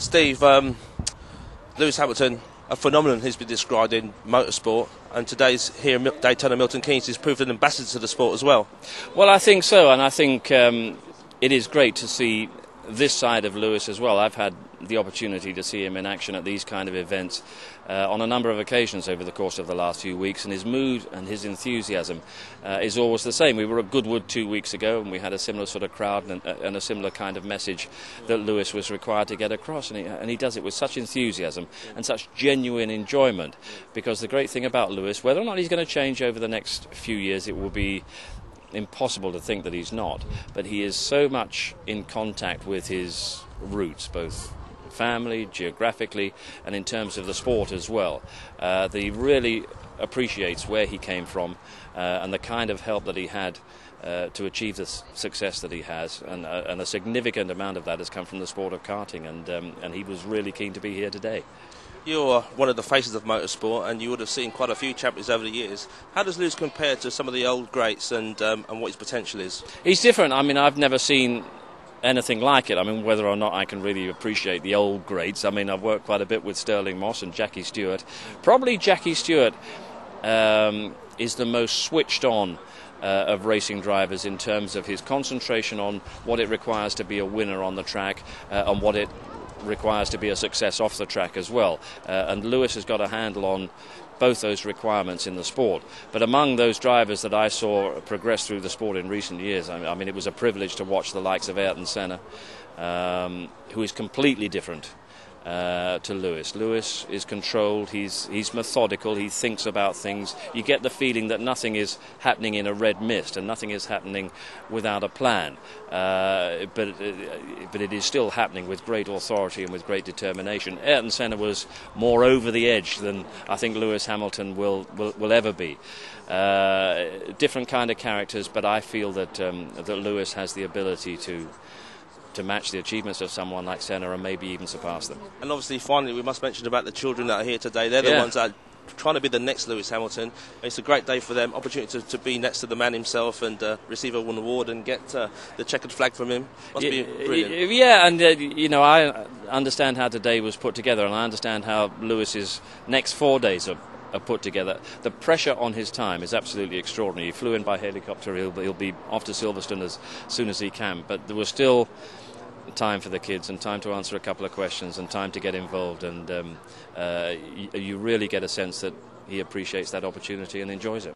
Steve, Lewis Hamilton, a phenomenon has been described in motorsport, and today's here in Daytona Milton Keynes is proved an ambassador to the sport as well. Well, I think so, and I think it is great to see this side of Lewis as well. I've had the opportunity to see him in action at these kind of events on a number of occasions over the course of the last few weeks, and his mood and his enthusiasm is always the same. We were at Goodwood 2 weeks ago and we had a similar sort of crowd and a similar kind of message that Lewis was required to get across, and he does it with such enthusiasm and such genuine enjoyment, because the great thing about Lewis, whether or not he's going to change over the next few years, it will be impossible to think that he's not, but he is so much in contact with his roots, both family, geographically, and in terms of the sport as well, that he really appreciates where he came from and the kind of help that he had to achieve the success that he has, and a significant amount of that has come from the sport of karting, and he was really keen to be here today. You're one of the faces of motorsport, and you would have seen quite a few champions over the years. How does Lewis compare to some of the old greats, and what his potential is? He's different. I mean, I've never seen anything like it. I mean, whether or not I can really appreciate the old greats. I mean, I've worked quite a bit with Sterling Moss and Jackie Stewart. Probably Jackie Stewart is the most switched on of racing drivers in terms of his concentration on what it requires to be a winner on the track, and what it requires to be a success off the track as well. And Lewis has got a handle on both those requirements in the sport. But among those drivers that I saw progress through the sport in recent years, I mean, it was a privilege to watch the likes of Ayrton Senna, who is completely different to Lewis. Lewis is controlled, he's methodical, he thinks about things. You get the feeling that nothing is happening in a red mist and nothing is happening without a plan, but it is still happening with great authority and with great determination. Ayrton Senna was more over the edge than I think Lewis Hamilton will ever be. Different kind of characters, but I feel that Lewis has the ability to match the achievements of someone like Senna and maybe even surpass them. And obviously, finally, we must mention about the children that are here today. They're the ones that are trying to be the next Lewis Hamilton. It's a great day for them, opportunity to be next to the man himself and receive an award and get the checkered flag from him. Must be brilliant. Yeah, and you know, I understand how today was put together, and I understand how Lewis's next 4 days are put together. The pressure on his time is absolutely extraordinary. He flew in by helicopter. He'll be off to Silverstone as soon as he can, but there was still time for the kids and time to answer a couple of questions and time to get involved, and you really get a sense that he appreciates that opportunity and enjoys it.